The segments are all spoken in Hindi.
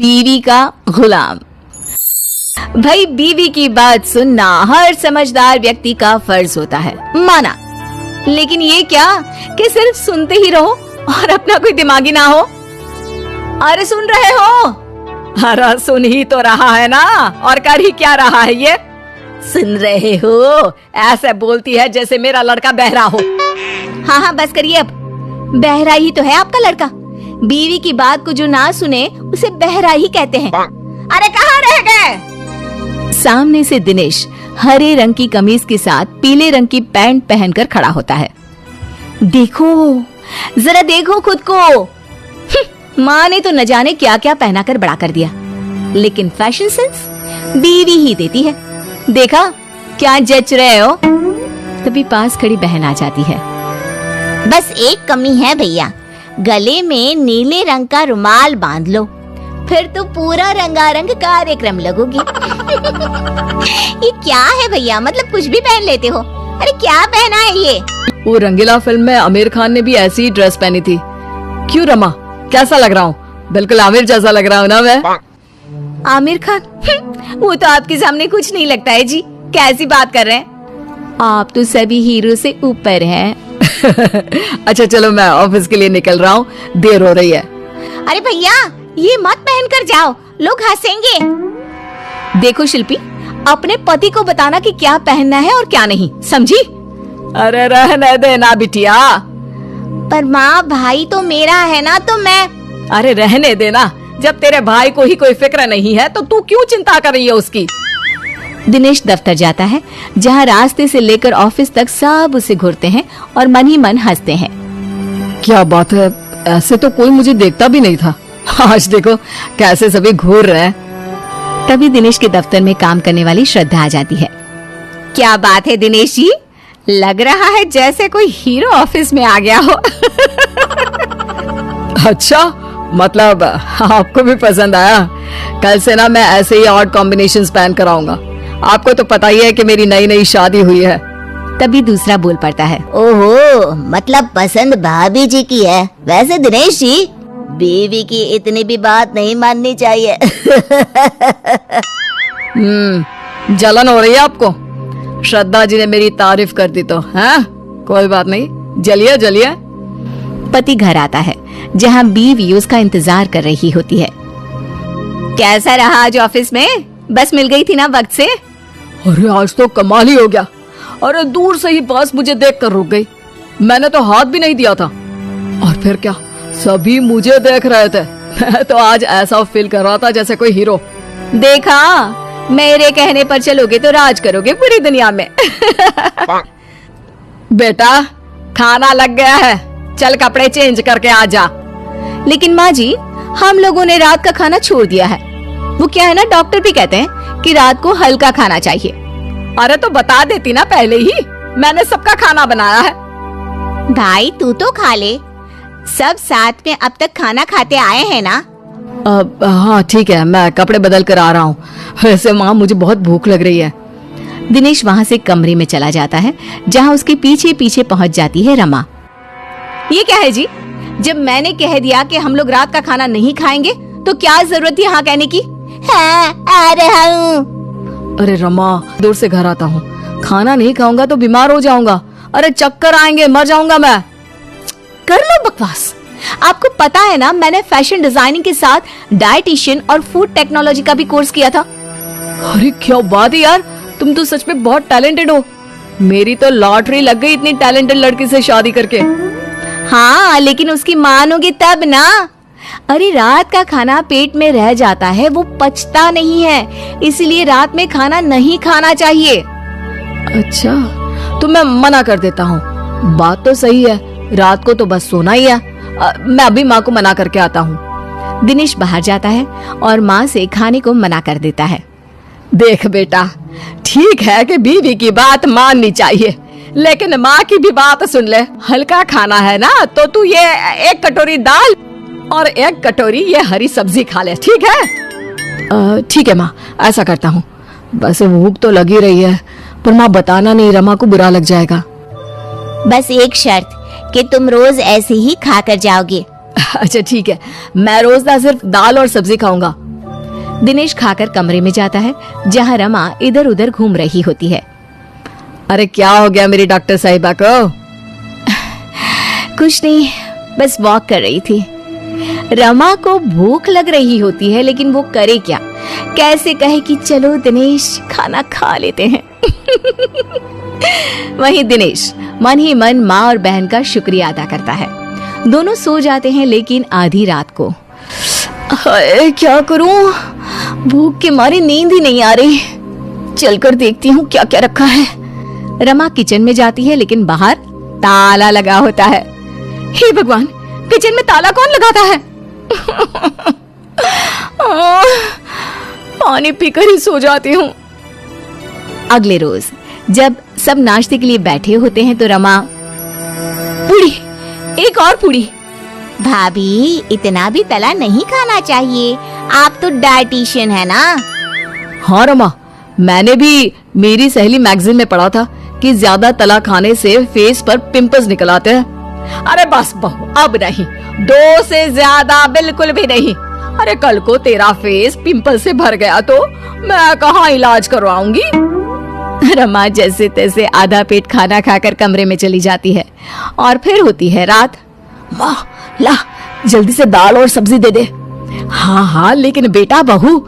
बीवी का गुलाम। भाई बीवी की बात सुनना हर समझदार व्यक्ति का फर्ज होता है, माना। लेकिन ये क्या कि सिर्फ सुनते ही रहो और अपना कोई दिमागी ना हो। अरे सुन रहे हो? अरे सुन ही तो रहा है ना, और कर ही क्या रहा है ये? सुन रहे हो? ऐसे बोलती है जैसे मेरा लड़का बहरा हो। हाँ हाँ बस करिए, अब बहरा ही तो है आपका लड़का। बीवी की बात को जो ना सुने उसे बहरा ही कहते हैं। अरे कहाँ रह गए? सामने से दिनेश हरे रंग की कमीज के साथ पीले रंग की पैंट पहनकर खड़ा होता है। देखो, जरा देखो खुद को। माँ ने तो न जाने क्या क्या पहना कर बड़ा कर दिया, लेकिन फैशन सेंस बीवी ही देती है। देखा क्या जच रहे हो? तभी पास खड़ी बहन आ जाती है। बस एक कमी है भैया, गले में नीले रंग का रुमाल बांध लो, फिर तो पूरा रंगारंग कार्यक्रम लगोगी। ये क्या है भैया, मतलब कुछ भी पहन लेते हो? अरे क्या पहना है ये? वो रंगीला फिल्म में आमिर खान ने भी ऐसी ही ड्रेस पहनी थी। क्यों रमा, कैसा लग रहा हूँ? बिल्कुल आमिर जैसा लग रहा हूँ ना मैं? आमिर खान? वो तो आपके सामने कुछ नहीं लगता है जी। कैसी बात कर रहे हैं आप? तो सभी हीरो से ऊपर हैं। अच्छा चलो, मैं ऑफिस के लिए निकल रहा हूँ, देर हो रही है। अरे भैया ये मत पहन कर जाओ, लोग हंसेंगे। देखो शिल्पी, अपने पति को बताना कि क्या पहनना है और क्या नहीं, समझी? अरे रहने देना बिटिया। पर माँ भाई तो मेरा है ना, तो मैं। अरे रहने देना, जब तेरे भाई को ही कोई फिक्र नहीं है तो तू क्यों चिंता कर रही है उसकी? दिनेश दफ्तर जाता है, जहाँ रास्ते से लेकर ऑफिस तक सब उसे घूरते हैं और मन ही मन हंसते हैं। क्या बात है, ऐसे तो कोई मुझे देखता भी नहीं था, आज देखो कैसे सभी घूर रहे हैं। तभी दिनेश के दफ्तर में काम करने वाली श्रद्धा आ जाती है। क्या बात है दिनेश जी, लग रहा है जैसे कोई हीरो ऑफिस में आ गया हो। अच्छा, मतलब आपको भी पसंद आया? कल से ना मैं ऐसे ही ऑड कॉम्बिनेशंस पहन कर आऊंगा। आपको तो पता ही है कि मेरी नई नई शादी हुई है। तभी दूसरा बोल पड़ता है। ओहो, मतलब पसंद भाभी जी की है। वैसे दिनेश जी, बीवी की इतनी भी बात नहीं माननी चाहिए। जलन हो रही है आपको? श्रद्धा जी ने मेरी तारीफ कर दी तो हैं? कोई बात नहीं, जलिए जलिए। पति घर आता है, जहाँ बीवी उसका इंतजार कर रही होती है। कैसा रहा आज ऑफिस में? बस मिल गई थी ना वक्त से? अरे आज तो कमाल ही हो गया। अरे दूर से ही बस मुझे देखकर रुक गई, मैंने तो हाथ भी नहीं दिया था। और फिर क्या, सभी मुझे देख रहे थे। मैं तो आज ऐसा फील कर रहा था जैसे कोई हीरो। देखा, मेरे कहने पर चलोगे तो राज करोगे पूरी दुनिया में। बेटा खाना लग गया है, चल कपड़े चेंज करके आ जा। लेकिन माँ जी, हम लोगों ने रात का खाना छोड़ दिया है। वो क्या है ना, डॉक्टर भी कहते हैं कि रात को हल्का खाना चाहिए। अरे तो बता देती ना पहले ही, मैंने सबका खाना बनाया है। भाई तू तो खा ले, सब साथ में अब तक खाना खाते आए हैं ना। हाँ ठीक है, मैं कपड़े बदल कर आ रहा हूँ। वैसे माँ मुझे बहुत भूख लग रही है। दिनेश वहाँ से कमरे में चला जाता है, जहाँ उसके पीछे पीछे पहुँच जाती है रमा। ये क्या है जी, जब मैंने कह दिया कि हम लोग रात का खाना नहीं खाएंगे तो क्या जरूरत थी हाँ कहने की? हाँ, आ रहा हूँ। अरे रमा, दूर से घर आता हूँ, खाना नहीं खाऊंगा तो बीमार हो जाऊंगा। अरे चक्कर आएंगे, मर जाऊंगा मैं। कर लो बकवास। आपको पता है ना, मैंने फैशन डिजाइनिंग के साथ डाइटिशियन और फूड टेक्नोलॉजी का भी कोर्स किया था। अरे क्या बात है यार, तुम तो सच में बहुत टैलेंटेड हो। मेरी तो लॉटरी लग गई इतनी टैलेंटेड लड़की से शादी करके। हाँ लेकिन उसकी मानोगे तब ना। अरे रात का खाना पेट में रह जाता है, वो पचता नहीं है, इसलिए रात में खाना नहीं खाना चाहिए। अच्छा तो मैं मना कर देता हूँ। बात तो सही है, रात को तो बस सोना ही है। मैं अभी माँ को मना करके आता हूँ। दिनेश बाहर जाता है और माँ से खाने को मना कर देता है। देख बेटा, ठीक है कि बीवी की बात माननी चाहिए, लेकिन माँ की भी बात सुन ले। हल्का खाना है ना, तो तू ये 1 कटोरी दाल और 1 कटोरी ये हरी सब्जी खा ले, ठीक है? ठीक है माँ, ऐसा करता हूँ। बस भूख तो लगी रही है, पर माँ बताना नहीं, रमा को बुरा लग जाएगा। बस एक शर्त कि तुम रोज ऐसे ही खा कर जाओगे। अच्छा ठीक है, मैं रोज ना सिर्फ दाल और सब्जी खाऊंगा, दिनेश खाकर कमरे में जाता है जहाँ रमा इधर उधर घूम रही होती है। अरे क्या हो गया मेरी डॉक्टर साहिबा को? कुछ नहीं, बस वॉक कर रही थी। रमा को भूख लग रही होती है लेकिन वो करे क्या, कैसे कहे कि चलो दिनेश खाना खा लेते हैं। वहीं दिनेश मन ही मन माँ और बहन का शुक्रिया अदा करता है। दोनों सो जाते हैं लेकिन आधी रात को। हाय क्या करूं, भूख के मारे नींद ही नहीं आ रही। चलकर देखती हूँ क्या क्या रखा है। रमा किचन में जाती है लेकिन बाहर ताला लगा होता है। हे भगवान, किचन में ताला कौन लगाता है? पानी पीकर ही सो जाती हूँ। अगले रोज जब सब नाश्ते के लिए बैठे होते हैं तो रमा, पूरी, एक और पूरी। भाभी इतना भी तला नहीं खाना चाहिए, आप तो डाइटिशियन है ना। हाँ रमा, मैंने भी मेरी सहेली मैगजीन में पढ़ा था कि ज्यादा तला खाने से फेस पर पिंपल्स निकल आते हैं। अरे बस बहू, अब नहीं, 2 से ज्यादा बिल्कुल भी नहीं। अरे कल को तेरा फेस पिंपल से भर गया तो मैं कहाँ इलाज करवाऊंगी? रमा जैसे तैसे आधा पेट खाना खाकर कमरे में चली जाती है और फिर होती है रात। माँ ला, जल्दी से दाल और सब्जी दे दे। हाँ हाँ लेकिन बेटा बहू,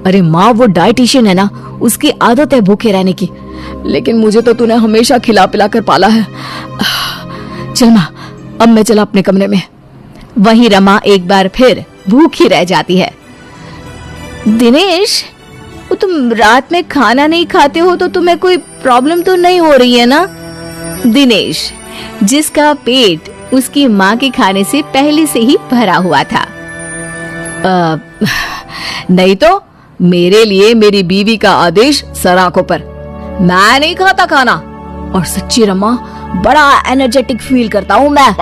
अरे माँ वो डाइटिशियन है ना, उसकी आदत है भूखे रहने की, लेकिन मुझे तो तूने हमेशा खिला पिला कर पाला है। चल माँ, अब मैं चला अपने कमरे में। वहीं रमा एक बार फिर भूखी रह जाती है। दिनेश, वो तुम रात में खाना नहीं खाते हो तो तुम्हें कोई प्रॉब्लम तो नहीं हो रही है ना? दिनेश, जिसका पेट उसकी माँ के खाने से पहले से ही भरा हुआ था। नहीं तो मेरे लिए मेरी बीवी का आदेश सराखों पर। मैं नहीं खाता खाना, और सच्ची रमा बड़ा एनर्जेटिक फील करता हूँ मैं।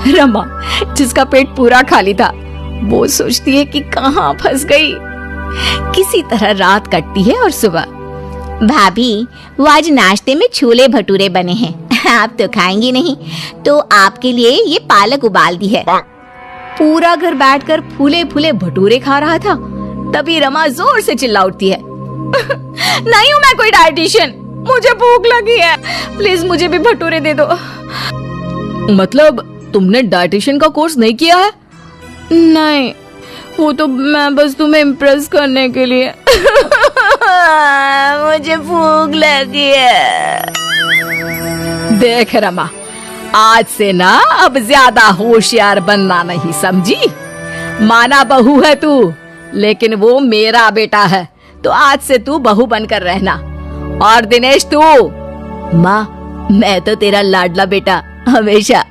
रमा जिसका पेट पूरा खाली था वो सोचती है कि कहाँ फंस गई। किसी तरह रात कटती है और सुबह, भाभी वो आज नाश्ते में छोले भटूरे बने हैं, आप तो खाएंगी नहीं तो आपके लिए ये पालक उबाल दी है। पूरा घर बैठकर फूले फूले भटूरे खा रहा था, तभी रमा जोर से चिल्ला उठती है। नहीं हूँ मैं कोई डाइटिशियन, मुझे भूख लगी है, प्लीज मुझे भी भटूरे दे दो। मतलब तुमने डाइटिशियन का कोर्स नहीं किया है? नहीं, वो तो मैं बस तुम्हें इम्प्रेस करने के लिए। मुझे भूख लगी है। देख रमा, आज से ना अब ज्यादा होशियार बनना नहीं, समझी? माना बहू है तू, लेकिन वो मेरा बेटा है, तो आज से तू बहू बनकर रहना। और दिनेश तू, माँ मैं तो तेरा लाडला बेटा हमेशा